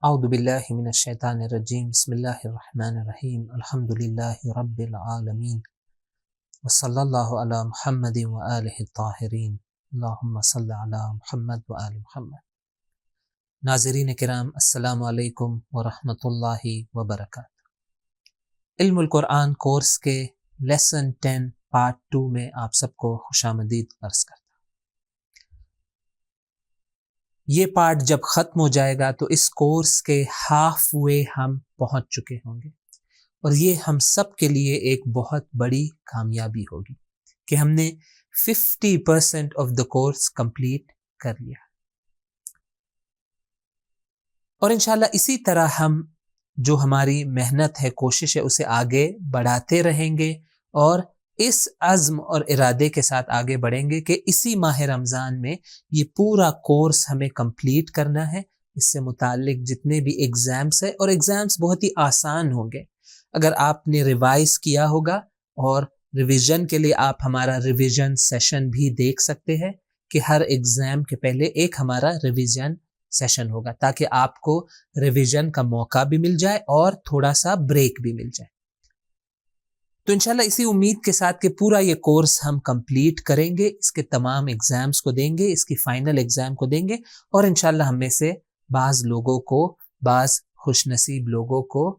اعوذ باللہ من الشیطان الرجیم بسم اللہ الرحمن الرحیم الحمدللہ رب العالمین وصلی اللہ علی محمد وآلہ الطاہرین اللہم صلی علی محمد وآل محمد۔ ناظرین کرام السلام علیکم ورحمۃ اللہ وبرکاتہ۔ علم القرآن کورس کے لیسن 10 پارٹ 2 میں آپ سب کو خوش آمدید عرض کرتا ہوں۔ یہ پارٹ جب ختم ہو جائے گا تو اس کورس کے ہاف وے ہم پہنچ چکے ہوں گے، اور یہ ہم سب کے لیے ایک بہت بڑی کامیابی ہوگی کہ ہم نے 50% آف دا کورس کمپلیٹ کر لیا، اور انشاءاللہ اسی طرح ہم جو ہماری محنت ہے، کوشش ہے، اسے آگے بڑھاتے رہیں گے، اور اس عزم اور ارادے کے ساتھ آگے بڑھیں گے کہ اسی ماہ رمضان میں یہ پورا کورس ہمیں کمپلیٹ کرنا ہے۔ اس سے متعلق جتنے بھی ایگزامس ہیں، اور ایگزامس بہت ہی آسان ہوں گے اگر آپ نے ریوائز کیا ہوگا، اور ریویژن کے لیے آپ ہمارا ریویژن سیشن بھی دیکھ سکتے ہیں کہ ہر ایگزام کے پہلے ایک ہمارا ریویژن سیشن ہوگا، تاکہ آپ کو ریویژن کا موقع بھی مل جائے اور تھوڑا سا بریک بھی مل جائے۔ تو انشاءاللہ اسی امید کے ساتھ کہ پورا یہ کورس ہم کمپلیٹ کریں گے، اس کے تمام ایگزامز کو دیں گے، اس کی فائنل ایگزام کو دیں گے، اور انشاءاللہ ہم میں سے بعض لوگوں کو، بعض خوش نصیب لوگوں کو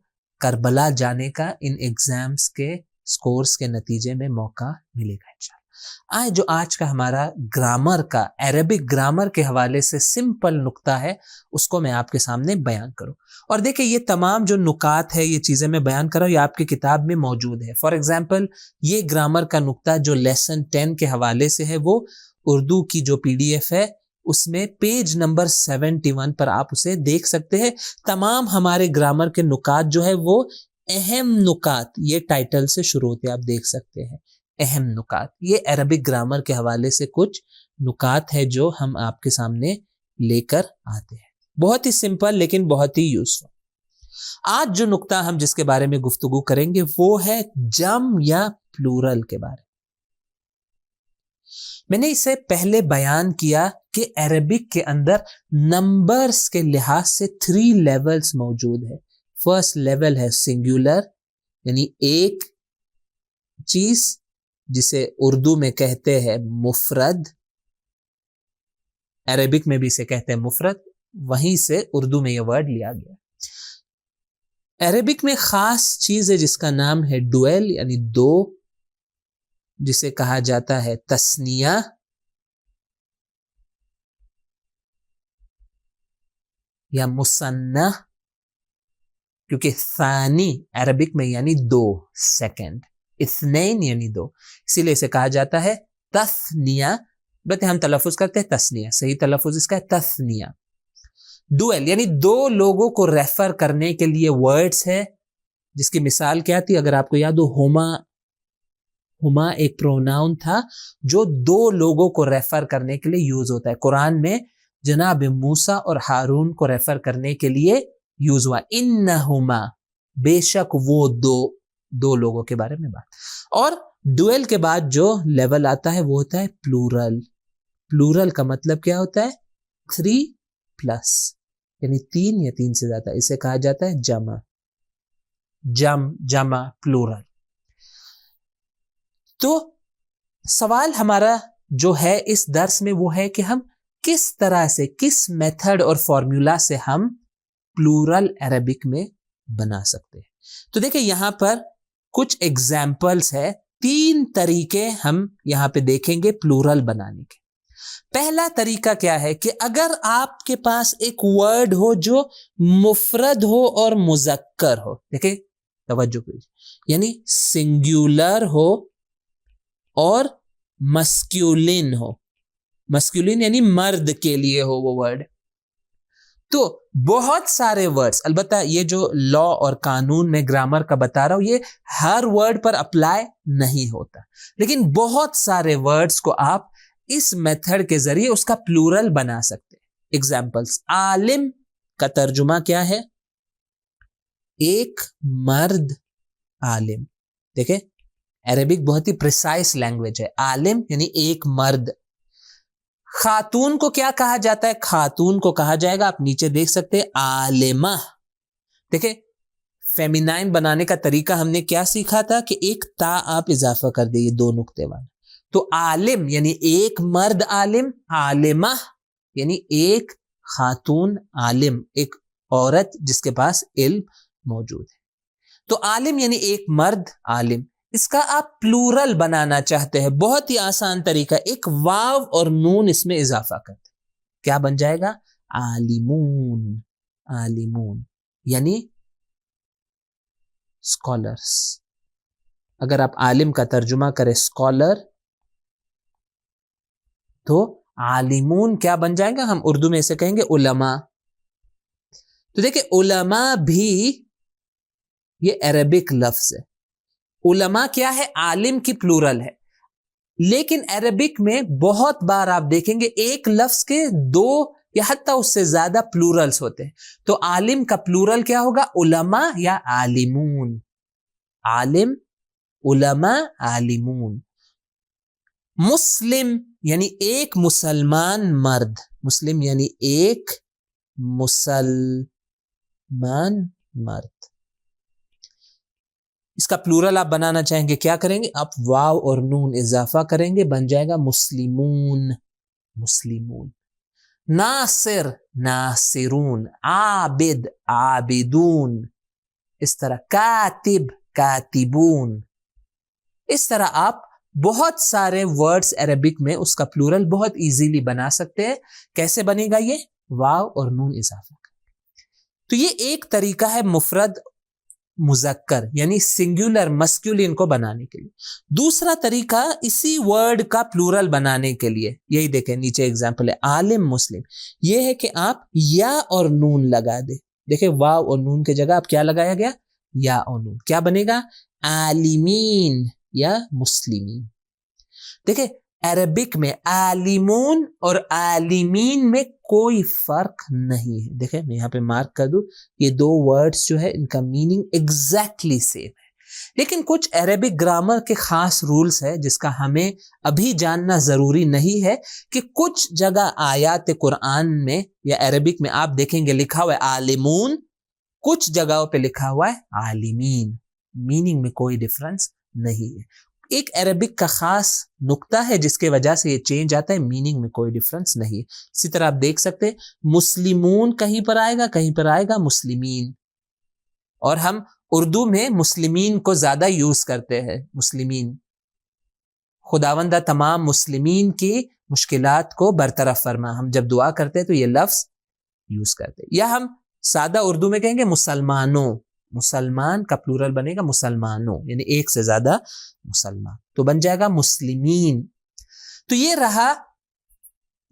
کربلا جانے کا ان ایگزامز کے سکورز کے نتیجے میں موقع ملے گا انشاءاللہ۔ جو آج کا ہمارا گرامر کا، عربک گرامر کے حوالے سے سمپل نقطہ ہے، اس کو میں آپ کے سامنے بیان کروں۔ اور دیکھیں، یہ تمام جو نکات ہے، یہ چیزیں میں بیان کر رہا ہوں، یہ آپ کی کتاب میں موجود ہے۔ فار ایگزامپل، یہ گرامر کا نقطہ جو لیسن 10 کے حوالے سے ہے، وہ اردو کی جو PDF ہے، اس میں پیج نمبر 71 پر آپ اسے دیکھ سکتے ہیں۔ تمام ہمارے گرامر کے نکات جو ہے وہ اہم نکات، یہ ٹائٹل سے شروع ہوتے آپ دیکھ سکتے ہیں، اہم نکات۔ یہ عربک گرامر کے حوالے سے کچھ نکات ہے جو ہم آپ کے سامنے لے کر آتے ہیں، بہت ہی سمپل لیکن بہت ہی یوزفل۔ آج جو نقطہ ہم جس کے بارے میں گفتگو کریں گے وہ ہے جمع یا پلورل کے بارے میں۔ میں نے اسے پہلے بیان کیا کہ عربک کے اندر نمبرز کے لحاظ سے 3 لیولز موجود ہے۔ فرسٹ لیول ہے سنگولر، یعنی ایک چیز، جسے اردو میں کہتے ہیں مفرد، عربک میں بھی اسے کہتے ہیں مفرد، وہیں سے اردو میں یہ ورڈ لیا گیا۔ عربک میں خاص چیز ہے جس کا نام ہے ڈویل، یعنی دو، جسے کہا جاتا ہے تثنیہ، یا مثنیٰ، کیونکہ ثانی عربک میں یعنی دو، سیکنڈ، اثنین یعنی دو، اسی لیے اسے کہا جاتا ہے تثنیہ، بلکہ ہم تلفظ کرتے ہیں تثنیہ، صحیح تلفظ اس کا ہے تثنیہ۔ ڈویل یعنی دو لوگوں کو ریفر کرنے کے لیے ورڈز ہے، جس کی مثال کیا تھی؟ اگر آپ کو یاد ہو، ہما ایک پروناؤن تھا جو دو لوگوں کو ریفر کرنے کے لیے یوز ہوتا ہے۔ قرآن میں جناب موسیٰ اور ہارون کو ریفر کرنے کے لیے یوز ہوا، انہما، بے شک وہ دو لوگوں کے بارے میں بات۔ اور ڈویل کے بعد جو لیول آتا ہے وہ ہوتا ہے پلورل۔ پلورل کا مطلب کیا ہوتا ہے؟ 3+، یعنی 3 یا 3 سے زیادہ، اسے کہا جاتا ہے جمع پلورل۔ تو سوال ہمارا جو ہے اس درس میں وہ ہے کہ ہم کس طرح سے، کس میتھڈ اور فارمولا سے ہم پلورل عربک میں بنا سکتے ہیں۔ تو دیکھیں، یہاں پر کچھ ایگزامپلز ہے، 3 طریقے ہم یہاں پہ دیکھیں گے پلورل بنانے کے۔ پہلا طریقہ کیا ہے کہ اگر آپ کے پاس ایک ورڈ ہو جو مفرد ہو اور مذکر ہو، دیکھیں توجہ کیجیے، یعنی سنگولر ہو اور مسکیولن ہو، مسکیولن یعنی مرد کے لیے ہو وہ ورڈ، تو بہت سارے ورڈز، البتہ یہ جو لا اور قانون میں گرامر کا بتا رہا ہوں، یہ ہر ورڈ پر اپلائی نہیں ہوتا، لیکن بہت سارے ورڈز کو آپ اس میتھڈ کے ذریعے اس کا پلورل بنا سکتے ہیں۔ ایگزامپلز، عالم کا ترجمہ کیا ہے؟ ایک مرد عالم۔ دیکھیں، عربک بہت ہی پریسائز لینگویج ہے، عالم یعنی ایک مرد۔ خاتون کو کیا کہا جاتا ہے؟ خاتون کو کہا جائے گا، آپ نیچے دیکھ سکتے ہیں، عالمہ. دیکھیں فیمینائن بنانے کا طریقہ ہم نے کیا سیکھا تھا کہ ایک تا آپ اضافہ کر دیں، یہ 2 نقطے والا. تو عالم یعنی ایک مرد عالم، عالمہ یعنی ایک خاتون عالم، ایک عورت جس کے پاس علم موجود ہے. تو عالم یعنی ایک مرد عالم. اس کا آپ پلورل بنانا چاہتے ہیں، بہت ہی آسان طریقہ، ایک واو اور نون اس میں اضافہ کرتے، کیا بن جائے گا؟ عالمون. عالمون یعنی اسکالرس. اگر آپ عالم کا ترجمہ کریں اسکالر، تو عالمون کیا بن جائے گا؟ ہم اردو میں اسے کہیں گے علماء. تو دیکھیں علماء بھی یہ عربک لفظ ہے. علماء کیا ہے؟ عالم کی پلورل ہے، لیکن عربک میں بہت بار آپ دیکھیں گے ایک لفظ کے 2 یا حتیٰ اس سے زیادہ پلورلز ہوتے ہیں. تو عالم کا پلورل کیا ہوگا؟ علماء یا عالمون. عالم، علماء، عالمون. مسلم یعنی ایک مسلمان مرد، مسلم یعنی ایک مسلمان مرد. اس کا پلورل آپ بنانا چاہیں گے، کیا کریں گے؟ آپ واو اور نون اضافہ کریں گے، بن جائے گا مسلمون. مسلمون. ناصر، ناصرون. عابد، عابدون. اس طرح کاتب، کاتبون. اس طرح آپ بہت سارے ورڈز عربک میں اس کا پلورل بہت ایزیلی بنا سکتے ہیں. کیسے بنے گا یہ؟ واو اور نون اضافہ کر. تو یہ ایک طریقہ ہے مفرد مذکر یعنی سنگولر مسکولین کو بنانے کے لیے. دوسرا طریقہ اسی ورڈ کا پلورل بنانے کے لیے، یہی دیکھیں نیچے ایگزامپل ہے عالم مسلم. یہ ہے کہ آپ یا اور نون لگا دیں. دیکھیں واو اور نون کے جگہ آپ کیا لگایا گیا؟ یا اور نون. کیا بنے گا؟ عالمین یا مسلمین. دیکھیں عربک میں عالمون اور عالمین میں کوئی فرق نہیں ہے. دیکھیں میں یہاں پہ مارک کر دوں، یہ 2 ورڈز جو ہے ان کا میننگ ایگزیکٹلی سیم ہے. لیکن کچھ عربک گرامر کے خاص رولز ہے جس کا ہمیں ابھی جاننا ضروری نہیں ہے، کہ کچھ جگہ آیات قرآن میں یا عربک میں آپ دیکھیں گے لکھا ہوا ہے عالمون، کچھ جگہوں پہ لکھا ہوا ہے عالمین. میننگ میں کوئی ڈفرنس نہیں ہے. ایک عربک کا خاص نقطہ ہے جس کے وجہ سے یہ چینج آتا ہے، میننگ میں کوئی ڈفرنس نہیں. اسی طرح آپ دیکھ سکتے مسلمون کہیں پر آئے گا، کہیں پر آئے گا مسلمین. اور ہم اردو میں مسلمین کو زیادہ یوز کرتے ہیں. مسلمین، خداوندہ تمام مسلمین کی مشکلات کو برطرف فرما. ہم جب دعا کرتے ہیں تو یہ لفظ یوز کرتے ہیں. یا ہم سادہ اردو میں کہیں گے مسلمانوں. مسلمان کا پلورل بنے گا مسلمانوں، یعنی ایک سے زیادہ مسلمان، تو بن جائے گا مسلمین. تو یہ رہا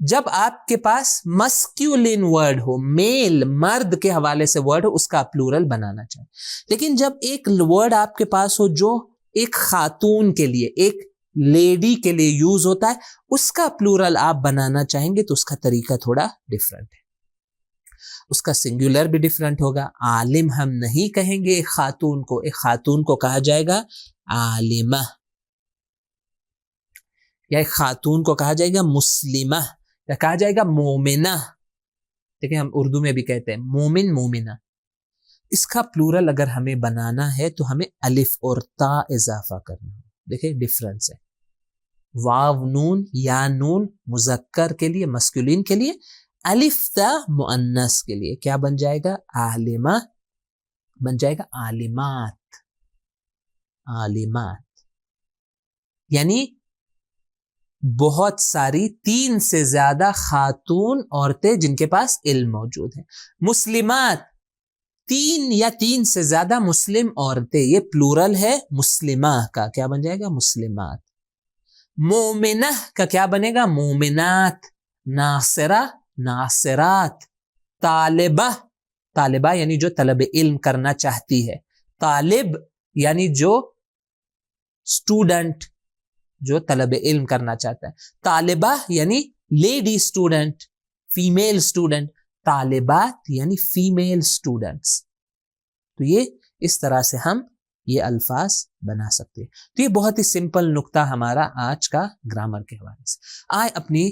جب آپ کے پاس مسکیولین ورڈ ہو، میل مرد کے حوالے سے ورڈ ہو، اس کا پلورل بنانا چاہیں. لیکن جب ایک ورڈ آپ کے پاس ہو جو ایک خاتون کے لیے، ایک لیڈی کے لیے یوز ہوتا ہے، اس کا پلورل آپ بنانا چاہیں گے تو اس کا طریقہ تھوڑا ڈیفرنٹ ہے. اس کا سنگولر بھی ڈیفرنٹ ہوگا. عالم ہم نہیں کہیں گے ایک خاتون کو، ایک خاتون کو کہا جائے گا عالمہ، یا ایک خاتون کو کہا جائے گا مسلمہ، یا کہا جائے گا مومنہ. دیکھیں ہم اردو میں بھی کہتے ہیں مومن، مومنہ. اس کا پلورل اگر ہمیں بنانا ہے تو ہمیں الف اور تا اضافہ کرنا ہے. دیکھیں ڈفرنس ہے. واو نون یا نون مذکر کے لیے، مسکولین کے لیے، الف تا مؤنث کے لیے. کیا بن جائے گا؟ عالمہ بن جائے گا عالمات. عالمات یعنی بہت ساری 3 سے زیادہ خاتون عورتیں جن کے پاس علم موجود ہے. مسلمات 3 یا 3 سے زیادہ مسلم عورتیں، یہ پلورل ہے مسلمہ کا. کیا بن جائے گا؟ مسلمات. مومنہ کا کیا بنے گا؟ مومنات. ناصرہ، ناصرات. طالبہ، طالبہ یعنی جو طلب علم کرنا چاہتی ہے. طالب یعنی جو اسٹوڈنٹ، جو طلب علم کرنا چاہتا ہے. طالبہ یعنی لیڈی اسٹوڈنٹ، فیمیل اسٹوڈنٹ. طالبات یعنی فیمیل اسٹوڈنٹس. تو یہ اس طرح سے ہم یہ الفاظ بنا سکتے ہیں. تو یہ بہت ہی سمپل نقطہ ہمارا آج کا گرامر کے حوالے سے. آئے اپنی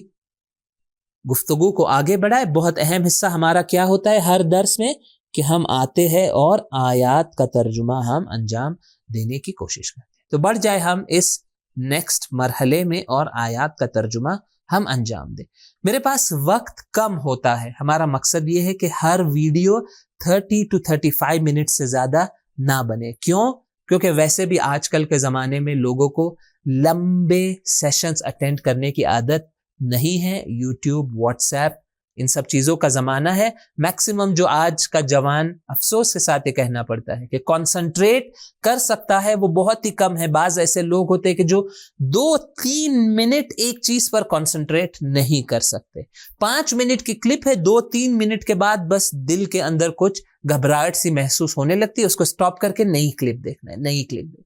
گفتگو کو آگے بڑھائے. بہت اہم حصہ ہمارا کیا ہوتا ہے ہر درس میں کہ ہم آتے ہیں اور آیات کا ترجمہ ہم انجام دینے کی کوشش کرتے ہیں. تو بڑھ جائے ہم اس نیکسٹ مرحلے میں اور آیات کا ترجمہ ہم انجام دیں. میرے پاس وقت کم ہوتا ہے. ہمارا مقصد یہ ہے کہ ہر ویڈیو 30 to 35 منٹ سے زیادہ نہ بنے. کیوں؟ کیونکہ ویسے بھی آج کل کے زمانے میں لوگوں کو لمبے سیشنز اٹینڈ کرنے کی عادت نہیں ہے. یوٹیوب، واٹس ایپ، ان سب چیزوں کا زمانہ ہے. میکسیمم جو آج کا جوان افسوس کے ساتھ یہ کہنا پڑتا ہے کہ کنسنٹریٹ کر سکتا ہے وہ بہت ہی کم ہے. بعض ایسے لوگ ہوتے ہیں کہ جو 2-3 منٹ ایک چیز پر کنسنٹریٹ نہیں کر سکتے. 5 منٹ کی کلپ ہے، 2-3 منٹ کے بعد بس دل کے اندر کچھ گھبراہٹ سی محسوس ہونے لگتی ہے. اس کو سٹاپ کر کے نئی کلپ دیکھنا ہے، نئی کلپ دیکھنا.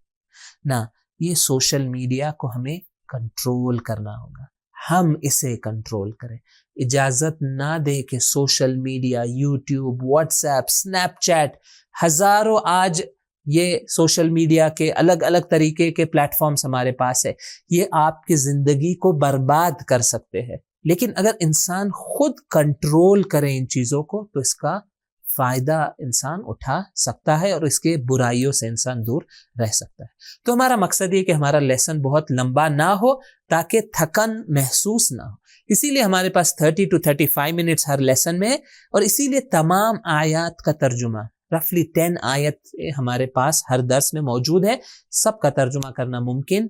نہ، یہ سوشل میڈیا کو ہمیں کنٹرول کرنا ہوگا. ہم اسے کنٹرول کریں. اجازت نہ دے کہ social media, YouTube, what's app, snap chat, ہزاروں آج یہ سوشل میڈیا کے الگ الگ طریقے کے پلیٹ فارمز ہمارے پاس ہے. یہ آپ کی زندگی کو برباد کر سکتے ہیں. لیکن اگر انسان خود کنٹرول کرے ان چیزوں کو تو اس کا فائدہ انسان اٹھا سکتا ہے اور اس کے برائیوں سے انسان دور رہ سکتا ہے. تو ہمارا مقصد یہ کہ ہمارا لیسن بہت لمبا نہ ہو تاکہ تھکن محسوس نہ ہو. اسی لیے ہمارے پاس 30 to 35 منٹس ہر لیسن میں ہے اور اسی لیے تمام آیات کا ترجمہ رفلی 10 آیت ہمارے پاس ہر درس میں موجود ہے. سب کا ترجمہ کرنا ممکن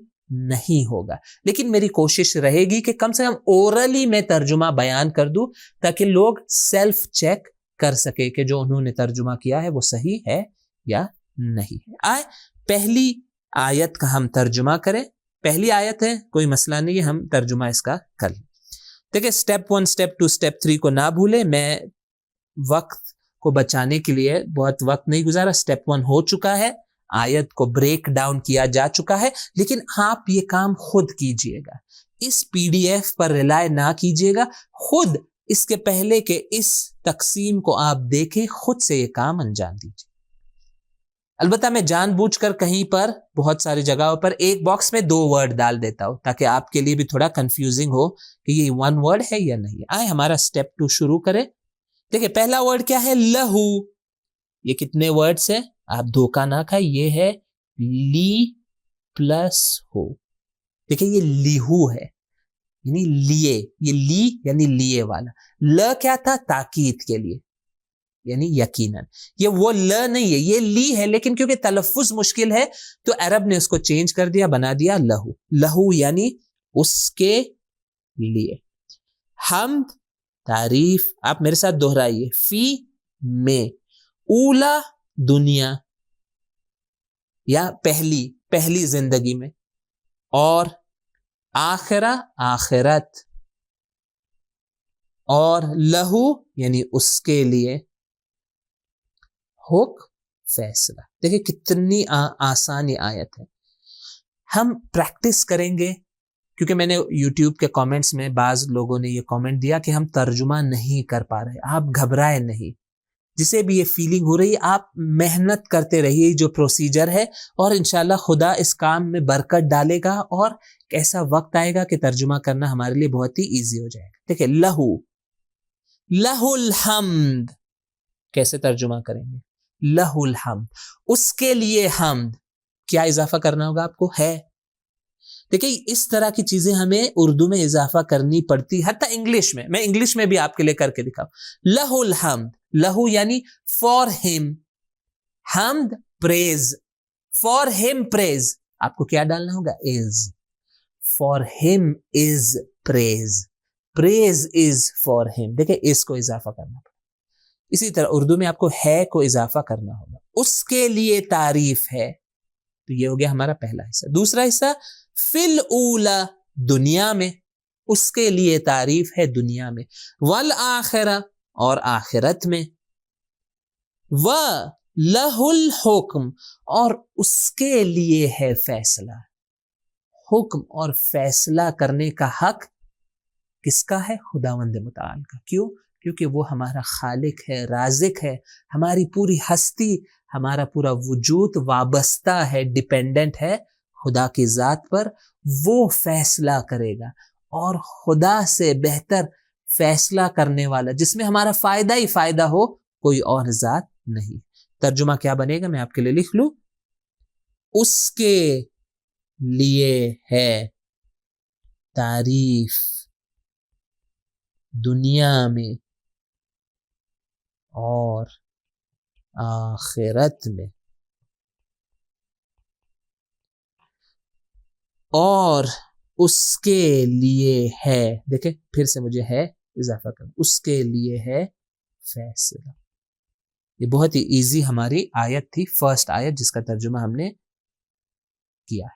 نہیں ہوگا لیکن میری کوشش رہے گی کہ کم سے کم اورلی میں ترجمہ بیان کر دوں تاکہ لوگ سیلف چیک کر سکے کہ جو انہوں نے ترجمہ کیا ہے وہ صحیح ہے یا نہیں ہے. آئے پہلی آیت کا ہم ترجمہ کریں. پہلی آیت ہے، کوئی مسئلہ نہیں ہے، ہم ترجمہ اس کا کر لیں. دیکھیں سٹیپ 1، سٹیپ 2، سٹیپ 3 کو نہ بھولیں. میں وقت کو بچانے کے لیے بہت وقت نہیں گزارا. سٹیپ 1 ہو چکا ہے، آیت کو بریک ڈاؤن کیا جا چکا ہے، لیکن آپ یہ کام خود کیجئے گا. اس PDF پر ریلائے نہ کیجئے گا. خود اس کے پہلے کہ اس تقسیم کو آپ دیکھیں، خود سے یہ کام انجام دیجئے. البتہ میں جان بوجھ کر کہیں پر بہت ساری جگہوں پر ایک باکس میں 2 ورڈ ڈال دیتا ہوں تاکہ آپ کے لیے بھی تھوڑا کنفیوزنگ ہو کہ یہ 1 ورڈ ہے یا نہیں. آئے ہمارا سٹیپ 2 شروع کریں. دیکھیں پہلا ورڈ کیا ہے؟ لہو. یہ کتنے ورڈز ہیں؟ آپ دھوکہ نہ کھائیں، یہ ہے لی پلس ہو. دیکھیں یہ لیہو ہے یعنی لیے. یہ لی یعنی لیے والا. ل کیا تھا؟ تاکید کے لیے یعنی یقیناً. یہ وہ ل نہیں ہے، یہ لی ہے، لیکن کیونکہ تلفظ مشکل ہے تو عرب نے اس کو چینج کر دیا، بنا دیا لہو. لہو یعنی اس کے لیے. حمد تعریف. آپ میرے ساتھ دہرائیے. فی میں. اولا دنیا یا پہلی زندگی میں. اور آخرہ آخرت. اور لہو یعنی اس کے لیے. حکم فیصلہ. دیکھیں کتنی آسان یہ آیت ہے. ہم پریکٹس کریں گے کیونکہ میں نے یوٹیوب کے کامنٹس میں بعض لوگوں نے یہ کامنٹ دیا کہ ہم ترجمہ نہیں کر پا رہے. آپ گھبرائے نہیں. جسے بھی یہ فیلنگ ہو رہی ہے آپ محنت کرتے رہیے جو پروسیجر ہے اور انشاءاللہ خدا اس کام میں برکت ڈالے گا اور ایسا وقت آئے گا کہ ترجمہ کرنا ہمارے لیے بہت ہی ایزی ہو جائے گا. دیکھیں لہو الحمد کیسے ترجمہ کریں گے؟ لہو الحمد اس کے لیے حمد. کیا اضافہ کرنا ہوگا آپ کو؟ ہے. دیکھیں اس طرح کی چیزیں ہمیں اردو میں اضافہ کرنی پڑتی، حتی انگلش میں. میں انگلش میں بھی آپ کے لیے کر کے دکھاؤں. لہو الحمد. لہو یعنی فار ہم. حمد پریز. فار ہم پریز. آپ کو کیا ڈالنا ہوگا؟ از. فار ہم از پریز. پریز از فار ہم. دیکھیں اس کو اضافہ کرنا پڑتا. اسی طرح اردو میں آپ کو ہے کو اضافہ کرنا ہوگا. اس کے لیے تعریف ہے. تو یہ ہو گیا ہمارا پہلا حصہ. دوسرا حصہ فی الاولا دنیا میں. اس کے لیے تعریف ہے دنیا میں. والآخرہ اور آخرت میں. وَلَهُ الْحُكْمُ اور اس کے لیے ہے فیصلہ. حکم اور فیصلہ کرنے کا حق کس کا ہے؟ خداوند متعال کا. کیوں؟ کیونکہ وہ ہمارا خالق ہے، رازق ہے. ہماری پوری ہستی، ہمارا پورا وجود وابستہ ہے، ڈیپینڈنٹ ہے خدا کی ذات پر. وہ فیصلہ کرے گا اور خدا سے بہتر فیصلہ کرنے والا، جس میں ہمارا فائدہ ہی فائدہ ہو، کوئی اور ذات نہیں. ترجمہ کیا بنے گا؟ میں آپ کے لیے لکھ لوں. اس کے لیے ہے تعریف دنیا میں اور آخرت میں، اور اس کے لیے ہے، دیکھیں پھر سے مجھے ہے اضافہ کرنا، اس کے لیے ہے فیصلہ. یہ بہت ہی ایزی ہماری آیت تھی، فرسٹ آیت جس کا ترجمہ ہم نے کیا ہے.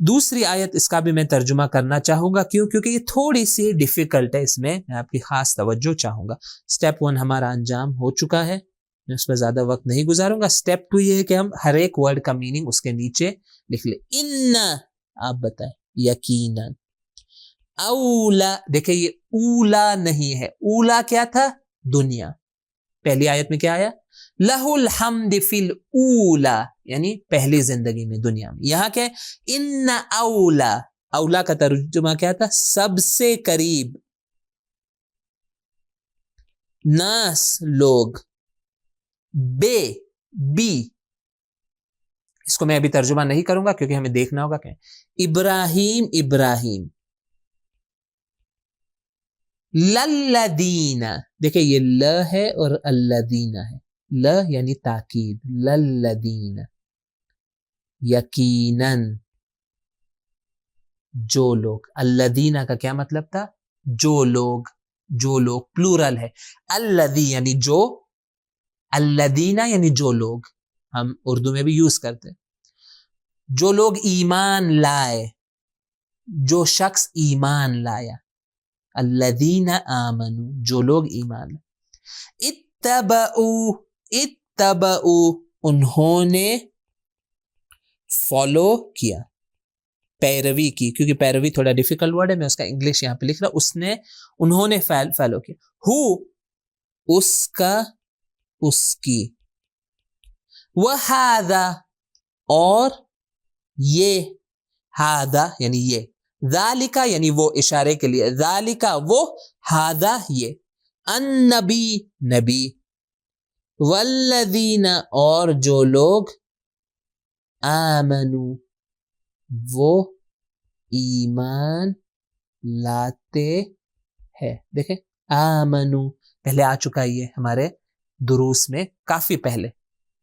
دوسری آیت اس کا بھی میں ترجمہ کرنا چاہوں گا. کیوں؟ کیونکہ یہ تھوڑی سی ڈیفیکلٹ ہے، اس میں آپ کی خاص توجہ چاہوں گا. سٹیپ 1 ہمارا انجام ہو چکا ہے، میں اس پہ زیادہ وقت نہیں گزاروں گا. سٹیپ 2 یہ ہے کہ ہم ہر ایک ورڈ کا میننگ اس کے نیچے لکھ لیں. ان، آپ بتائیں. یقیناً. اولا، دیکھیں یہ اولا نہیں ہے. اولا کیا تھا؟ دنیا. پہلی آیت میں کیا آیا؟ لہ الحمد فی الاولا، یعنی پہلی زندگی میں، دنیا میں. یہاں کیا ہے؟ ان اولا. اولا کا ترجمہ کیا تھا؟ سب سے قریب. ناس لوگ. بے بی، اس کو میں ابھی ترجمہ نہیں کروں گا کیونکہ ہمیں دیکھنا ہوگا کہ ابراہیم ابراہیم. للذین، دیکھیں یہ ل ہے اور الذین ہے. ل یعنی تاکید. للذین، یقیناً جو لوگ. الذین کا کیا مطلب تھا؟ جو لوگ. جو لوگ پلورل ہے. الذی یعنی جو، الذین یعنی جو لوگ. ہم اردو میں بھی یوز کرتے ہیں. جو لوگ ایمان لائے، جو شخص ایمان لایا. الذین آمنوا، جو لوگ ایمان لائے. اتبعوا، اتبعوا انہوں نے فالو کیا، پیروی کی. کیونکہ پیروی تھوڑا ڈیفیکلٹ ورڈ ہے، میں اس کا انگلش یہاں پہ لکھ رہا. اس نے، انہوں نے فالو کیا. ہو، اس کا، اس کی. وہذا، اور یہ. ہذا یعنی یہ. ذالک یعنی وہ، اشارے کے لیے. ذالک وہ، ہذا یہ. النبی نبی. والذین اور جو لوگ. آمنو وہ ایمان لاتے ہیں. دیکھیں آمنو پہلے آ چکا ہے، یہ ہمارے دروس میں کافی پہلے،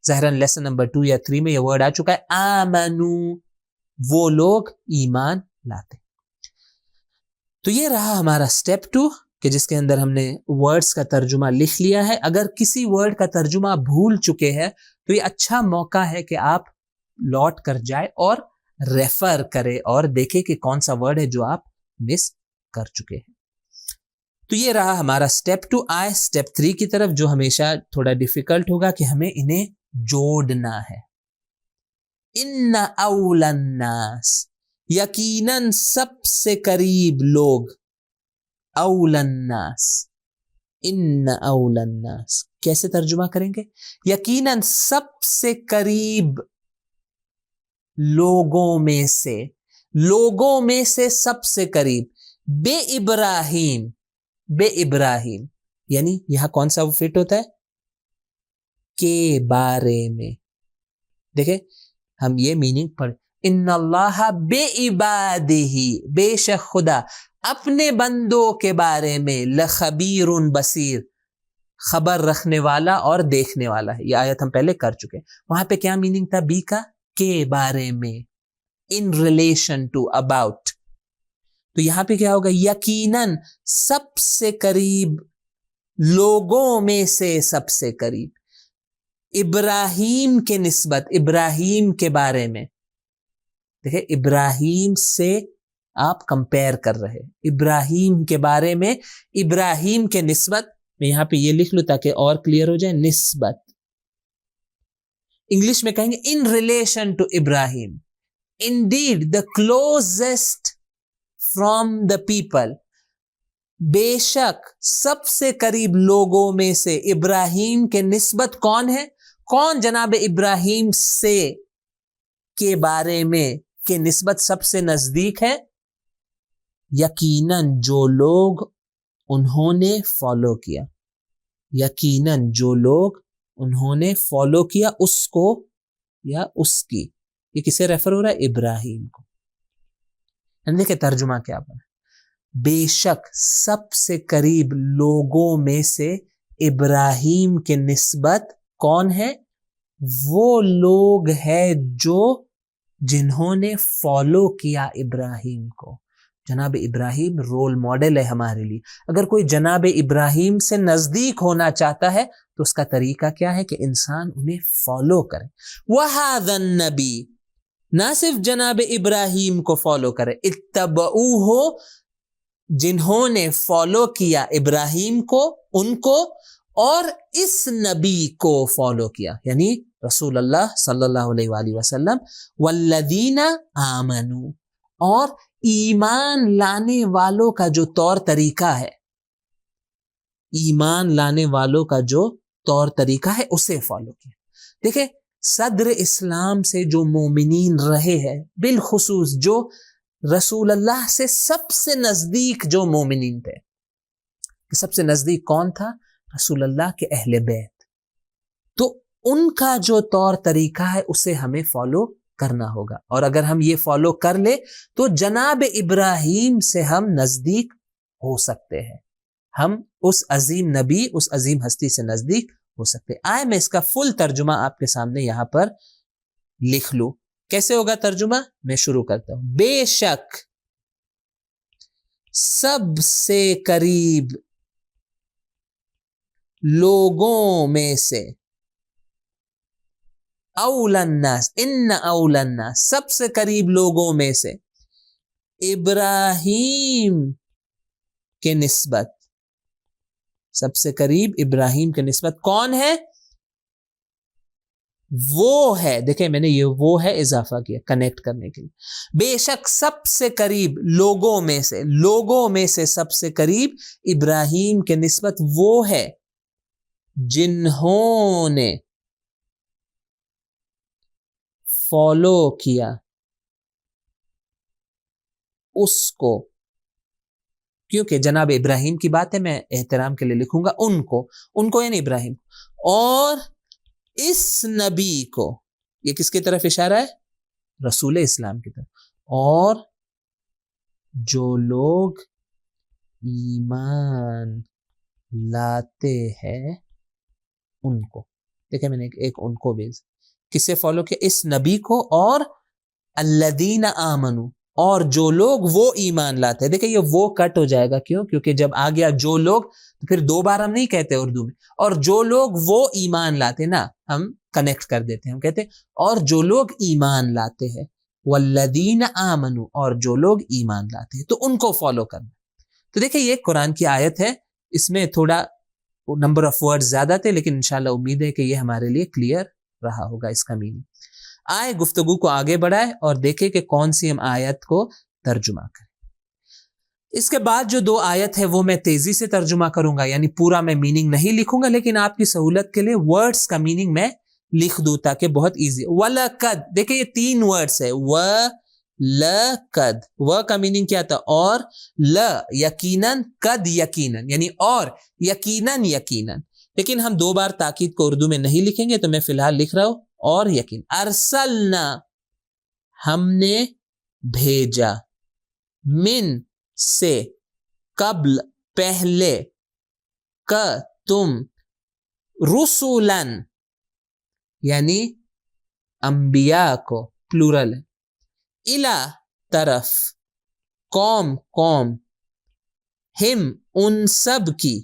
ظاہراً لیسن نمبر 2 یا 3 میں یہ ورڈ آ چکا ہے. آمنو وہ لوگ ایمان لاتے. تو یہ رہا ہمارا سٹیپ 2 کہ جس کے اندر ہم نے ورڈز کا ترجمہ لکھ لیا ہے. اگر کسی ورڈ کا ترجمہ بھول چکے ہیں تو یہ اچھا موقع ہے کہ آپ لوٹ کر جائے اور ریفر کرے اور دیکھے کہ کون سا ورڈ ہے جو آپ مس کر چکے ہیں. تو یہ رہا ہمارا سٹیپ 2. آئے سٹیپ 3 کی طرف، جو ہمیشہ تھوڑا ڈیفیکلٹ ہوگا کہ ہمیں انہیں جوڑنا ہے. ان اول الناس، یقیناً سب سے قریب لوگ. اول الناس، ان اول الناس کیسے ترجمہ کریں گے؟ یقیناً سب سے قریب لوگوں میں سے. لوگوں میں سے سب سے قریب. بے ابراہیم، بے ابراہیم یعنی یہاں کون سا فٹ ہوتا ہے؟ کے بارے میں. دیکھیں ہم یہ میننگ پڑھ، ان اللہ بے عبادہ، بے شک خدا اپنے بندوں کے بارے میں لخبیر بصیر، خبر رکھنے والا اور دیکھنے والا ہے. یہ آیت ہم پہلے کر چکے. وہاں پہ کیا میننگ تھا بی کا؟ کے بارے میں، ان ریلیشن ٹو، اباؤٹ. تو یہاں پہ کیا ہوگا؟ یقیناً سب سے قریب لوگوں میں سے سب سے قریب. ابراہیم کے نسبت، ابراہیم کے بارے میں. دیکھیں ابراہیم سے آپ کمپیئر کر رہے، ابراہیم کے بارے میں، ابراہیم کے نسبت. میں یہاں پہ یہ لکھ لوں تاکہ اور کلیئر ہو جائے. نسبت انگلش میں کہیں گے in relation to Ibrahim. Indeed the closest from the people, بے شک سب سے قریب لوگوں میں سے ابراہیم کے نسبت کون ہے؟ کون جناب ابراہیم سے کے بارے میں کے نسبت سب سے نزدیک ہے؟ یقیناً جو لوگ انہوں نے فالو کیا، یقیناً جو لوگ انہوں نے فالو کیا اس کو یا اس کی، یہ کسے ریفر ہو رہا ہے؟ ابراہیم کو. دیکھیں ترجمہ کیا بنا، بے شک سب سے قریب لوگوں میں سے ابراہیم کے نسبت کون ہے؟ وہ لوگ ہے جو جنہوں نے فالو کیا ابراہیم کو. جناب ابراہیم رول ماڈل ہے ہمارے لیے. اگر کوئی جناب ابراہیم سے نزدیک ہونا چاہتا ہے تو اس کا طریقہ کیا ہے کہ انسان انہیں فالو کرے. وَهَذَا النَّبِي، نہ صرف جناب ابراہیم کو فالو کرے، اتبعوہ، جنہوں نے فالو کیا ابراہیم کو ان کو، اور اس نبی کو فالو کیا یعنی رسول اللہ صلی اللہ علیہ وآلہ وسلم، والذین آمنوا، اور ایمان لانے والوں کا جو طور طریقہ ہے، ایمان لانے والوں کا جو طور طریقہ ہے اسے فالو کیا. دیکھیں صدر اسلام سے جو مومنین رہے ہیں، بالخصوص جو رسول اللہ سے سب سے نزدیک جو مومنین تھے، سب سے نزدیک کون تھا؟ رسول اللہ کے اہل بیت. تو ان کا جو طور طریقہ ہے اسے ہمیں فالو کرنا ہوگا، اور اگر ہم یہ فالو کر لیں تو جناب ابراہیم سے ہم نزدیک ہو سکتے ہیں، ہم اس عظیم نبی، اس عظیم ہستی سے نزدیک ہو سکتے. آئے میں اس کا فل ترجمہ آپ کے سامنے یہاں پر لکھ لوں. کیسے ہوگا ترجمہ؟ میں شروع کرتا ہوں. بے شک سب سے قریب لوگوں میں سے، اول الناس، ان اول الناس، سب سے قریب لوگوں میں سے، ابراہیم کے نسبت، سب سے قریب ابراہیم کے نسبت کون ہے؟ وہ ہے، دیکھیں میں نے یہ وہ ہے اضافہ کیا کنیکٹ کرنے کے لیے. بے شک سب سے قریب لوگوں میں سے، لوگوں میں سے سب سے قریب ابراہیم کے نسبت وہ ہے جنہوں نے فالو کیا اس کو، کیونکہ جناب ابراہیم کی بات ہے میں احترام کے لیے لکھوں گا ان کو یعنی ابراہیم، اور اس نبی کو، یہ کس کی طرف اشارہ ہے؟ رسول اسلام کی طرف. اور جو لوگ ایمان لاتے ہیں ان کو، دیکھیں میں نے ایک ان کو بھی کس سے فالو کیا؟ اس نبی کو، اور الذین آمنوا، اور جو لوگ وہ ایمان لاتے ہیں. دیکھیں یہ وہ کٹ ہو جائے گا، کیوں؟ کیونکہ جب آ گیا جو لوگ تو پھر دو بار ہم نہیں کہتے اردو میں، اور جو لوگ وہ ایمان لاتے نا، ہم کنیکٹ کر دیتے ہیں، ہم کہتے ہیں اور جو لوگ ایمان لاتے ہیں، والذین آمنوا، اور جو لوگ ایمان لاتے ہیں تو ان کو فالو کرنا. تو دیکھیں یہ قرآن کی آیت ہے، اس میں تھوڑا نمبر آف ورڈ زیادہ تھے، لیکن انشاءاللہ امید ہے کہ یہ ہمارے لیے کلیئر رہا ہوگا اس کا میننگ. آئے گفتگو کو آگے بڑھائے اور دیکھیں کہ کون سی ہم آیت کو ترجمہ کریں. اس کے بعد جو دو آیت ہے وہ میں تیزی سے ترجمہ کروں گا، یعنی پورا میں میننگ نہیں لکھوں گا، لیکن آپ کی سہولت کے لیے ورڈز کا میننگ میں لکھ دوں تاکہ بہت ایزی. وَلَقَدْ، دیکھیں یہ تین ورڈز ہے، وَلَقَدْ، و کا میننگ کیا تھا؟ اور، ل یقیناً، قد یقیناً، یعنی اور، یقیناً یقیناً. لیکن ہم دو بار تاکید کو اردو میں نہیں لکھیں گے تو میں فی الحال لکھ رہا ہوں اور یقین. ارسلنا، ہم نے بھیجا، من سے، قبل پہلے، کا تم، رسولن یعنی انبیاء کو، پلورل ہے، الا طرف، قوم قوم، ہم ان سب کی،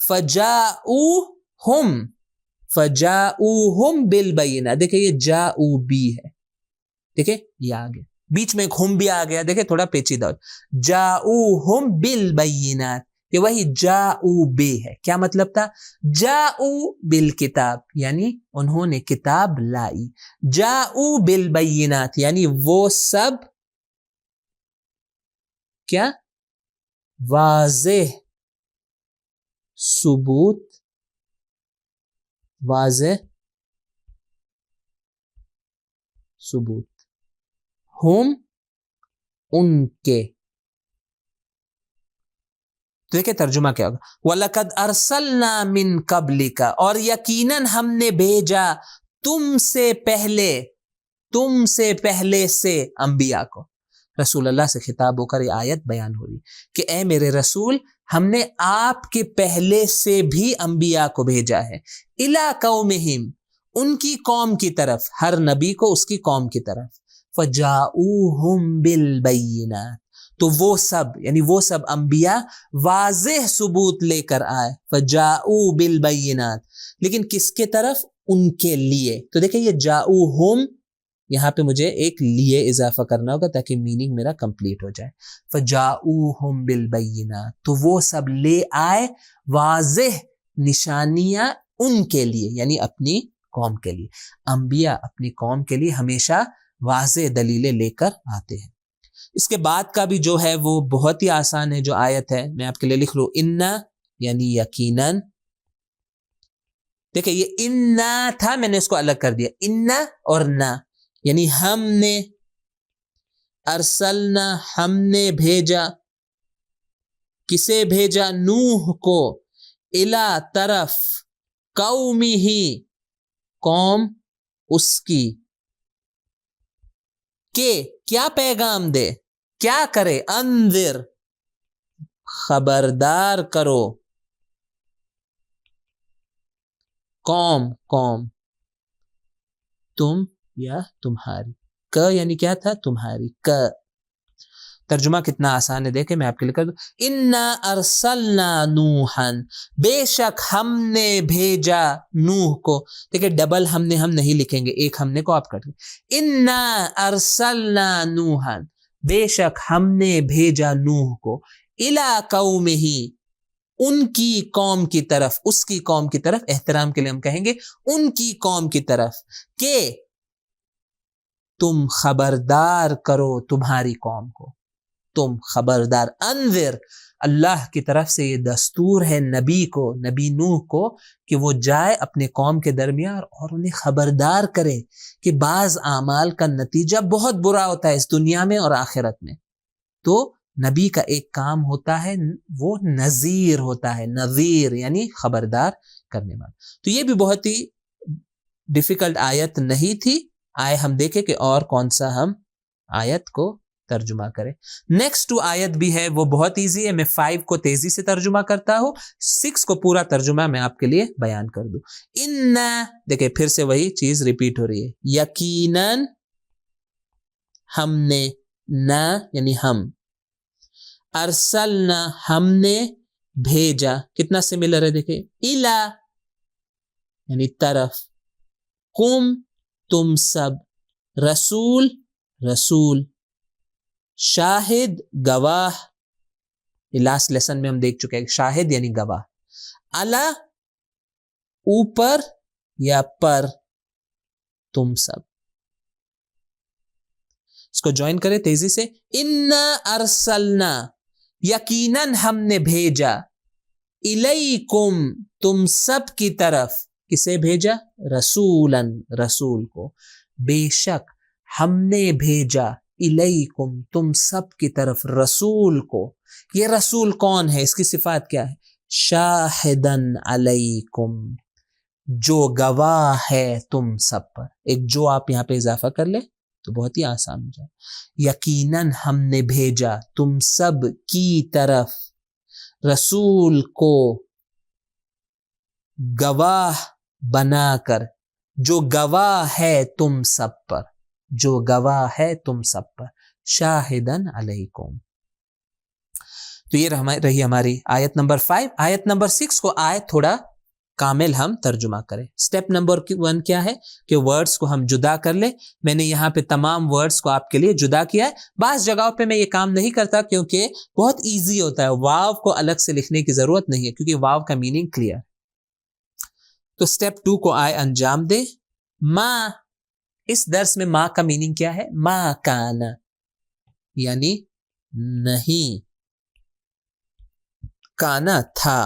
فجاؤہم، فجاؤہم بالبینہ. دیکھیں یہ جاؤ بی ہے، دیکھیں یہ آگے بیچ میں ایک ہم بھی آ گیا، دیکھیں تھوڑا پیچیدہ ہو. جاؤہم بالبینات، یہ وہی جاؤ بے ہے. کیا مطلب تھا؟ جاؤ بالکتاب یعنی انہوں نے کتاب لائی، جاؤ بالبینات یعنی وہ سب کیا؟ واضح ثبوت، واضح ثبوت. ہم ان کے. تو دیکھیں ترجمہ کیا ہوگا, وَلَقَدْ أَرْسَلْنَا مِن قَبْلِكَ, اور یقیناً ہم نے بھیجا تم سے پہلے سے انبیاء کو. رسول اللہ سے خطاب ہو کر یہ آیت بیان ہو رہی کہ اے میرے رسول, ہم نے آپ کے پہلے سے بھی انبیاء کو بھیجا ہے, اِلَىٰ قَوْمِهِمْ, ان کی قوم کی طرف, ہر نبی کو اس کی قوم کی طرف. فَجَاءُوهُمْ بِالْبَيِّنَاتِ, تو وہ سب یعنی وہ سب انبیاء واضح ثبوت لے کر آئے. فَجَاءُوا بِالْبَيِّنَاتِ, لیکن کس کے طرف؟ ان کے لیے. تو دیکھیں یہ جاؤہم, یہاں پہ مجھے ایک لیے اضافہ کرنا ہوگا تاکہ میننگ میرا کمپلیٹ ہو جائے. فَجَاؤہم بِالْبَيِّنَاتِ, تو وہ سب لے آئے واضح نشانیاں ان کے لیے, یعنی اپنی قوم کے لیے. انبیاء اپنی قوم کے لیے ہمیشہ واضح دلیلیں لے کر آتے ہیں. اس کے بعد کا بھی جو ہے وہ بہت ہی آسان ہے. جو آیت ہے میں آپ کے لیے لکھ لوں, اِنَّا یعنی یقیناً. دیکھیں یہ اِنَّا تھا, میں نے اس کو الگ کر دیا. اِنَّا اور نا یعنی ہم نے, ارسلنا ہم نے بھیجا, کسے بھیجا؟ نوح کو, الا طرف, قومہ قوم اس کی, کہ کیا پیغام دے, کیا کرے؟ انذر خبردار کرو, قوم تم یا تمہاری. ک یعنی کیا تھا؟ تمہاری. ک ترجمہ کتنا آسان ہے, دیکھیں میں آپ کے لیے کر دوں. انا ارسلنا نوحا, بے شک ہم نے بھیجا نوح کو. دیکھیں ڈبل ہم نہیں لکھیں گے, ایک ہم نے کو آپ کر دیں. انا ارسلنا نوحا, بے شک ہم نے بھیجا نوح کو, الی قومہ, ان کی قوم کی طرف, اس کی قوم کی طرف, احترام کے لیے ہم کہیں گے ان کی قوم کی طرف, کہ تم خبردار کرو تمہاری قوم کو, تم خبردار. انذر, اللہ کی طرف سے یہ دستور ہے نبی کو, نبی نوح کو, کہ وہ جائے اپنے قوم کے درمیان اور انہیں خبردار کرے کہ بعض اعمال کا نتیجہ بہت برا ہوتا ہے اس دنیا میں اور آخرت میں. تو نبی کا ایک کام ہوتا ہے وہ نذیر ہوتا ہے, نذیر یعنی خبردار کرنے والا. تو یہ بھی بہت ہی ڈیفیکلٹ آیت نہیں تھی. آئے ہم دیکھیں کہ اور کون سا ہم آیت کو ترجمہ کریں. نیکسٹ 2 آیت بھی ہے وہ بہت ایزی ہے, میں 5 کو تیزی سے ترجمہ کرتا ہوں, 6 کو پورا ترجمہ میں آپ کے لیے بیان کر دوں. اِنَّا, دیکھیں پھر سے وہی چیز ریپیٹ ہو رہی ہے, یقیناً ہم نے, نا یعنی ہم, ارسلنا ہم نے بھیجا, کتنا سملر ہے دیکھیں, الا یعنی طرف, قم تم سب, رسول شاہد گواہ, لاسٹ لیسن میں ہم دیکھ چکے ہیں شاہد یعنی گواہ, الا اوپر یا پر, تم سب. اس کو جوائن کریں تیزی سے. انا ارسلنا, یقیناً ہم نے بھیجا, الیکم تم سب کی طرف, کسے بھیجا؟ رسولن رسول کو, بے شک ہم نے بھیجا, الیکم تم سب کی طرف, رسول کو. یہ رسول کون ہے, اس کی صفات کیا ہے؟ شاہدن علیکم, جو گواہ ہے تم سب پر. ایک جو آپ یہاں پہ اضافہ کر لیں تو بہت ہی آسان ہو جائے. یقیناً ہم نے بھیجا تم سب کی طرف رسول کو, گواہ بنا کر, جو گواہ ہے تم سب پر, جو گواہ ہے تم سب پر, شاہدن علیکم. تو یہ رہی ہماری آیت نمبر 5. آیت نمبر 6 کو آیت تھوڑا کامل ہم ترجمہ کریں. سٹیپ نمبر 1 کیا ہے کہ ورڈز کو ہم جدا کر لیں. میں نے یہاں پہ تمام ورڈز کو آپ کے لیے جدا کیا ہے. بعض جگہوں پہ میں یہ کام نہیں کرتا کیونکہ بہت ایزی ہوتا ہے, واو کو الگ سے لکھنے کی ضرورت نہیں ہے کیونکہ واو کا میننگ کلیئر. تو سٹیپ 2 کو آئے انجام دے. ما, اس درس میں ما کا میننگ کیا ہے؟ ما کانا یعنی نہیں, کانا تھا,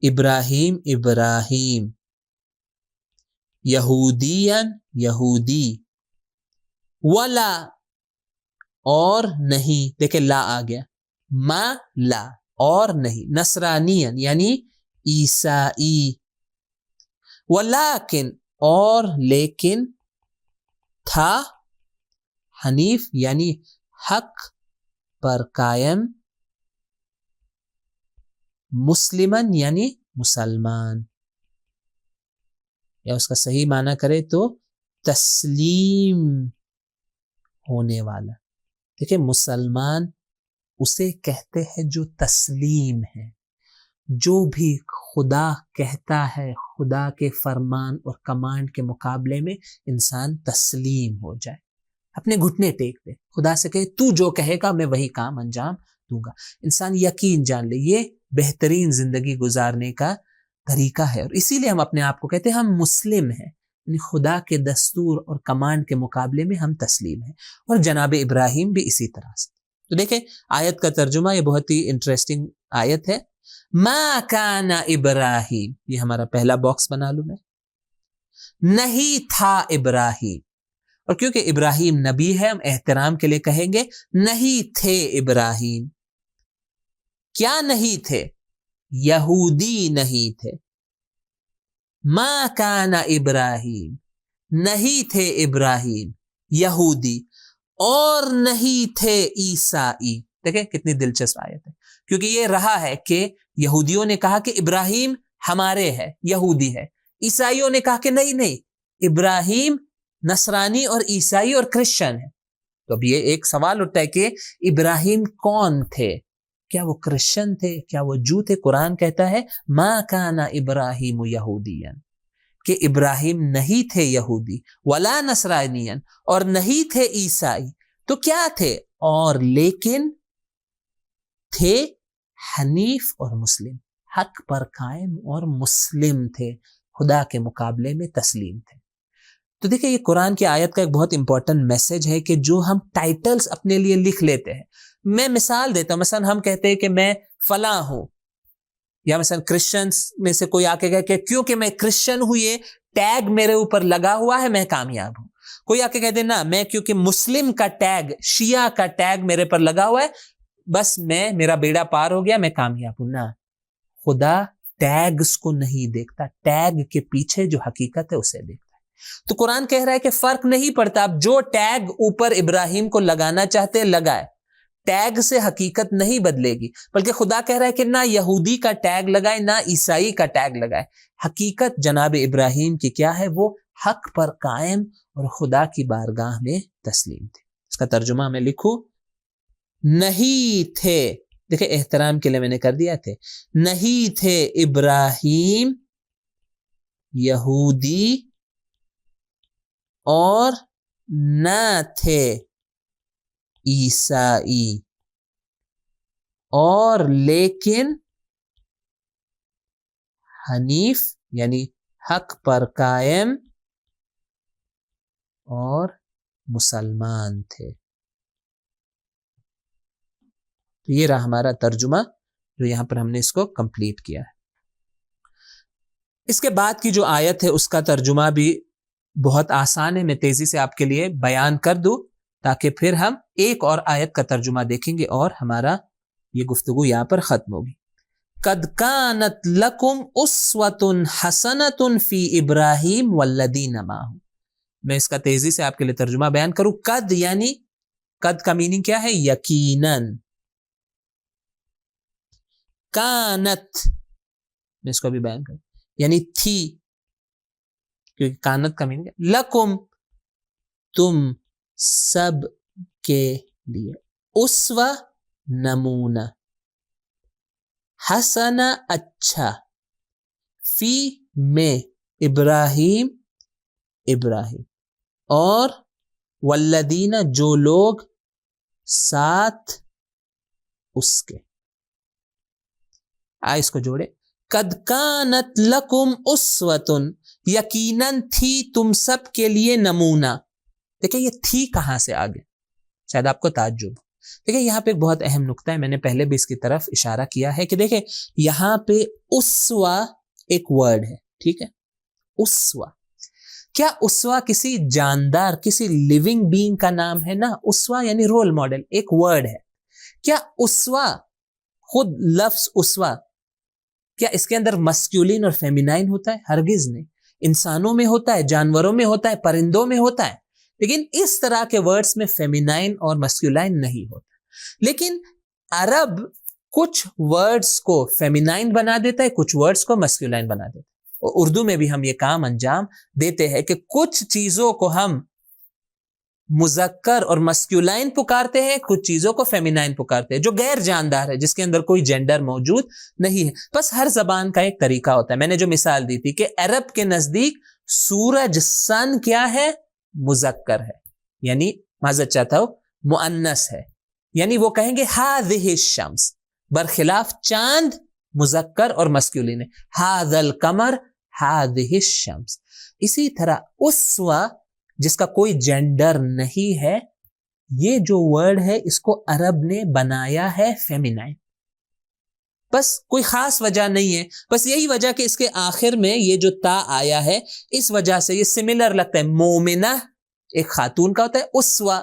ابراہیم یہودین یہودی, ولا اور نہیں، دیکھیں لا آ گیا، ما لا اور نہیں، نصرانین یعنی عیسائی، ولیکن اور لیکن، تھا حنیف یعنی حق پر قائم، مسلمن یعنی مسلمان، یا اس کا صحیح معنی کرے تو تسلیم ہونے والا۔ دیکھیں مسلمان اسے کہتے ہیں جو تسلیم ہے، جو بھی خدا کہتا ہے، خدا کے فرمان اور کمانڈ کے مقابلے میں انسان تسلیم ہو جائے، اپنے گھٹنے ٹیک دے، خدا سے کہے تو جو کہے گا میں وہی کام انجام دوں گا، انسان یقین جان لے، یہ بہترین زندگی گزارنے کا طریقہ ہے، اور اسی لیے ہم اپنے آپ کو کہتے ہیں ہم مسلم ہیں، یعنی خدا کے دستور اور کمانڈ کے مقابلے میں ہم تسلیم ہیں، اور جناب ابراہیم بھی اسی طرح سے۔ تو دیکھیں آیت کا ترجمہ، یہ بہت ہی انٹرسٹنگ آیت ہے، ما کان ابراہیم، یہ ہمارا پہلا باکس بنا لوں میں، نہیں تھا ابراہیم، اور کیونکہ ابراہیم نبی ہے ہم احترام کے لیے کہیں گے نہیں تھے ابراہیم۔ کیا نہیں تھے؟ یہودی نہیں تھے، ما کان ابراہیم، نہیں تھے ابراہیم یہودی، اور نہیں تھے عیسائی۔ دیکھیں کتنی دلچسپ آیت ہے، کیونکہ یہ رہا ہے کہ یہودیوں نے کہا کہ ابراہیم ہمارے ہے، یہودی ہے، عیسائیوں نے کہا کہ نہیں ابراہیم نصرانی اور عیسائی اور کرسچن ہے۔ تو اب یہ ایک سوال اٹھتا ہے کہ ابراہیم کون تھے؟ کیا وہ کرسچن تھے؟ کیا وہ جو تھے؟ قرآن کہتا ہے ما کان ابراہیم یہودیا، کہ ابراہیم نہیں تھے یہودی، ولا نصرانیا، اور نہیں تھے عیسائی، تو کیا تھے؟ اور لیکن تھے حنیف اور مسلم، حق پر قائم اور مسلم تھے، خدا کے مقابلے میں تسلیم تھے۔ تو دیکھیں یہ قرآن کی آیت کا ایک بہت امپورٹنٹ میسج ہے کہ جو ہم ٹائٹلز اپنے لیے لکھ لیتے ہیں، میں مثال دیتا ہوں، مثلا ہم کہتے ہیں کہ میں فلاں ہوں، یا مثلا کرسچنز میں سے کوئی آ کے کہے کہ کیونکہ میں کرسچن ہوں یہ ٹیگ میرے اوپر لگا ہوا ہے میں کامیاب ہوں، کوئی آ کے کہہ دے نا میں کیونکہ مسلم کا ٹیگ، شیعہ کا ٹیگ میرے پر لگا ہوا ہے بس میرا بیڑا پار ہو گیا، میں کامیاب ہوں۔ نہ، خدا ٹیگز کو نہیں دیکھتا، ٹیگ کے پیچھے جو حقیقت ہے اسے دیکھتا ہے۔ تو قرآن کہہ رہا ہے کہ فرق نہیں پڑتا، اب جو ٹیگ اوپر ابراہیم کو لگانا چاہتے لگائے، ٹیگ سے حقیقت نہیں بدلے گی، بلکہ خدا کہہ رہا ہے کہ نہ یہودی کا ٹیگ لگائے نہ عیسائی کا ٹیگ لگائے، حقیقت جناب ابراہیم کی کیا ہے؟ وہ حق پر قائم اور خدا کی بارگاہ میں تسلیم تھے۔ اس کا ترجمہ میں لکھوں، نہیں تھے، دیکھیں احترام کے لیے میں نے کر دیا تھے، نہیں تھے ابراہیم یہودی اور نہ تھے عیسائی، اور لیکن حنیف یعنی حق پر قائم اور مسلمان تھے۔ تو یہ رہا ہمارا ترجمہ جو یہاں پر ہم نے اس کو کمپلیٹ کیا ہے۔ اس کے بعد کی جو آیت ہے اس کا ترجمہ بھی بہت آسان ہے، میں تیزی سے آپ کے لیے بیان کر دوں تاکہ پھر ہم ایک اور آیت کا ترجمہ دیکھیں گے اور ہمارا یہ گفتگو یہاں پر ختم ہوگی۔ قد کانت لکم اسوۃ حسنۃ فی ابراہیم والذین معہ، میں اس کا تیزی سے آپ کے لیے ترجمہ بیان کروں۔ قد یعنی، قد کا میننگ کیا ہے؟ یقیناً، کانت میں اس کو بھی بیان کروں یعنی تھی، کیونکہ کانت کا میننگ ہے لکم، تم سب کے لیے، اسوہ نمونہ، حسنہ اچھا، فی میں ابراہیم اور والذین جو لوگ ساتھ اس کے، اس کو جوڑے، قد کانت لکم اسوۃ، یقیناً تھی تم سب کے لیے نمونہ۔ دیکھیں یہ تھی کہاں سے آگے، شاید آپ کو تعجب۔ دیکھیں یہاں پہ ایک بہت اہم نقطہ ہے، میں نے پہلے بھی اس کی طرف اشارہ کیا ہے کہ دیکھیں یہاں پہ اسوہ ایک ورڈ ہے، ٹھیک ہے، اسوہ کیا اسوا کسی جاندار کسی لیونگ بینگ کا نام ہے؟ نا، اسوا یعنی رول ماڈل ایک ورڈ ہے. کیا اسوا خود لفظ اسوا کیا اس کے اندر مسکولین اور فیمینائن ہوتا ہے؟ ہرگز نہیں. انسانوں میں ہوتا ہے، جانوروں میں ہوتا ہے، پرندوں میں ہوتا ہے، لیکن اس طرح کے ورڈز میں فیمینائن اور مسکولائن نہیں ہوتا. لیکن عرب کچھ ورڈز کو فیمینائن بنا دیتا ہے، کچھ ورڈز کو مسکولائن بنا دیتا ہے. اور اردو میں بھی ہم یہ کام انجام دیتے ہیں کہ کچھ چیزوں کو ہم مذکر اور مسکولائن پکارتے ہیں، کچھ چیزوں کو فیمینائن پکارتے ہیں، جو غیر جاندار ہے، جس کے اندر کوئی جینڈر موجود نہیں ہے. بس ہر زبان کا ایک طریقہ ہوتا ہے. میں نے جو مثال دی تھی کہ عرب کے نزدیک سورج سن کیا ہے؟ مذکر ہے، یعنی معذرت چاہتا ہوں مؤنث ہے، یعنی وہ کہیں گے ہذہ الشمس، برخلاف چاند مذکر اور مسکولین ہے، ھذا القمر، ھذہ الشمس. اسی طرح اسوا جس کا کوئی جینڈر نہیں ہے، یہ جو ورڈ ہے اس کو عرب نے بنایا ہے فیمینائن. بس کوئی خاص وجہ نہیں ہے، بس یہی وجہ کہ اس کے آخر میں یہ جو تا آیا ہے اس وجہ سے یہ سملر لگتا ہے. مومنہ ایک خاتون کا ہوتا ہے، اسوا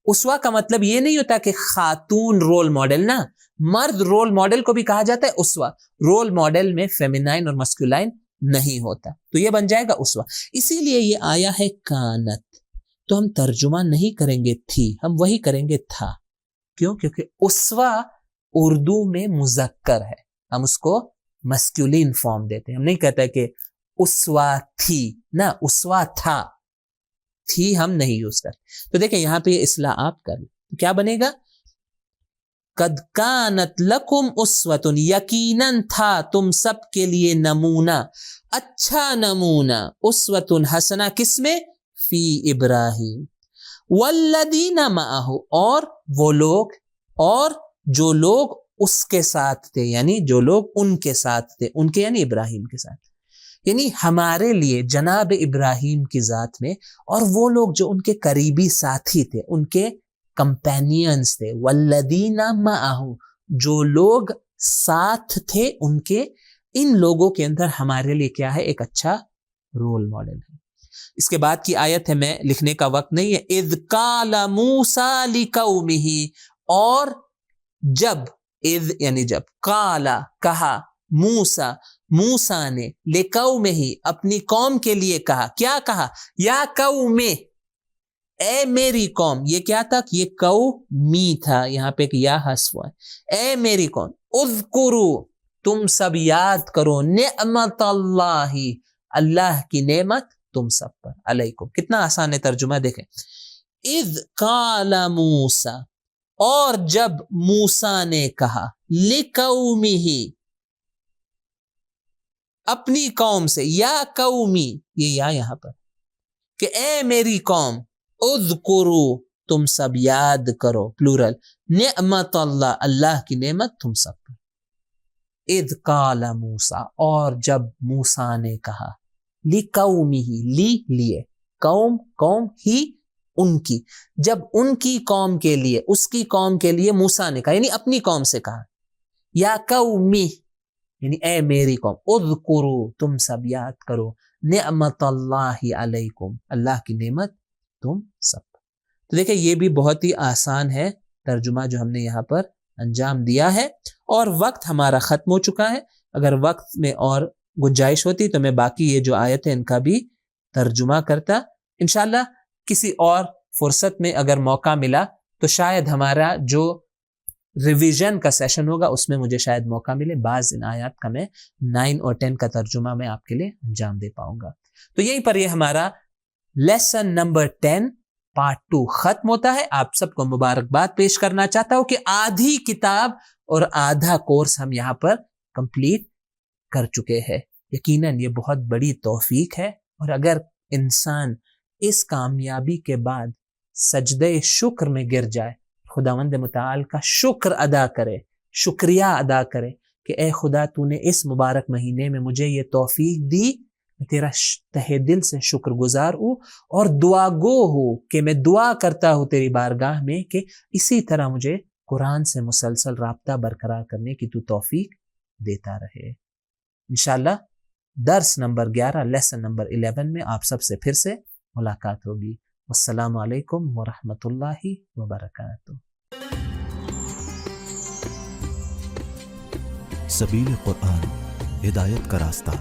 اسوا کا مطلب یہ نہیں ہوتا کہ خاتون رول ماڈل، نا، مرد رول ماڈل کو بھی کہا جاتا ہے اسوا. رول ماڈل میں فیمینائن اور مسکولائن نہیں ہوتا، تو یہ بن جائے گا اسوا. اسی لیے یہ آیا ہے کانت، تو ہم ترجمہ نہیں کریں گے تھی، ہم وہی کریں گے تھا. کیوں؟ کیونکہ اسوا اردو میں مذکر ہے، ہم اس کو مسکولین فارم دیتے ہیں. ہم نہیں کہتے کہ اسوا تھی، نہ، اسوا تھا، تھی ہم نہیں یوز کرتے. تو دیکھیں یہاں پہ یہ اصلاح آپ کر لیں، کیا بنے گا؟ قد کانت لکم اسوۃ، یقیناً تھا تم سب کے لیے نمونہ، اچھا نمونہ، اسوۃ حسنہ، کس میں؟ فی ابراہیم والذین معہ، اور وہ لوگ، اور جو لوگ اس کے ساتھ تھے، یعنی جو لوگ ان کے ساتھ تھے، ان کے یعنی ابراہیم کے ساتھ، یعنی ہمارے لیے جناب ابراہیم کی ذات میں، اور وہ لوگ جو ان کے قریبی ساتھی تھے، ان کے کمپینینز تھے، والذین معہ، جو لوگ ساتھ تھے ان کے، ان لوگوں کے اندر ہمارے لیے کیا ہے؟ ایک اچھا رول ماڈل ہے. اس کے بعد کی آیت ہے، میں لکھنے کا وقت نہیں ہے. اذ قال موسیٰ لقومہ، اور جب، اذ یعنی جب، قال کہا، موسیٰ نے، لقومہ اپنی قوم کے لیے کہا. کیا کہا؟ یا قوم، اے میری قوم. یہ کیا تھا؟ یہ قومی تھا، یہاں پہ ایک یا حذف ہوا ہے. اے میری قوم، اذکروا، تم سب یاد کرو، نعمت اللہ، اللہ کی نعمت تم سب پر، علیکم. کتنا آسان ہے ترجمہ، دیکھیں. اذ قال موسیٰ، اور جب موسیٰ نے کہا، لقومہ، اپنی قوم سے، یا قومی، یہ یا یہاں پر، کہ اے میری قوم، اذکروا، تم سب یاد کرو، پلورل، نعمت اللہ، اللہ کی نعمت تم سب پر. اذ قال موسیٰ، اور جب موسیٰ نے کہا، لقومہ، لیے، قوم ہی ان کی، جب ان کی قوم کے لیے، اس کی قوم کے لیے موسیٰ نے کہا، یعنی اپنی قوم سے کہا، یا قومی، یعنی اے میری قوم، اذکروا، تم سب یاد کرو، نعمت اللہ علیکم، اللہ کی نعمت تم سب. تو دیکھیں یہ بھی بہت ہی آسان ہے ترجمہ جو ہم نے یہاں پر انجام دیا ہے. اور وقت ہمارا ختم ہو چکا ہے. اگر وقت میں اور گنجائش ہوتی تو میں باقی یہ جو آیت ہے ان کا بھی ترجمہ کرتا. انشاءاللہ کسی اور فرصت میں اگر موقع ملا تو شاید ہمارا جو ریویژن کا سیشن ہوگا اس میں مجھے شاید موقع ملے، بعض ان آیات کا میں 9 اور 10 کا ترجمہ میں آپ کے لیے انجام دے پاؤں گا. تو یہیں پر یہ ہمارا لیسن نمبر 10 پارٹ 2 ختم ہوتا ہے. آپ سب کو مبارکباد پیش کرنا چاہتا ہوں کہ آدھی کتاب اور آدھا کورس ہم یہاں پر کمپلیٹ کر چکے ہیں. یقیناً یہ بہت بڑی توفیق ہے، اور اگر انسان اس کامیابی کے بعد سجدہ شکر میں گر جائے، خداوند متعال کا شکر ادا کرے، شکریہ ادا کرے کہ اے خدا تو نے اس مبارک مہینے میں مجھے یہ توفیق دی، میں تیرا تہ دل سے شکر گزار ہوں، اور دعا گو ہوں کہ میں دعا کرتا ہوں تیری بارگاہ میں کہ اسی طرح مجھے قرآن سے مسلسل رابطہ برقرار کرنے کی تو توفیق دیتا رہے. انشاءاللہ درس نمبر 11 لیسن نمبر 11 میں آپ سب سے پھر سے ملاقات ہوگی. السلام علیکم ورحمۃ اللہ وبرکاتہ. سبیل قرآن، ہدایت کا راستہ.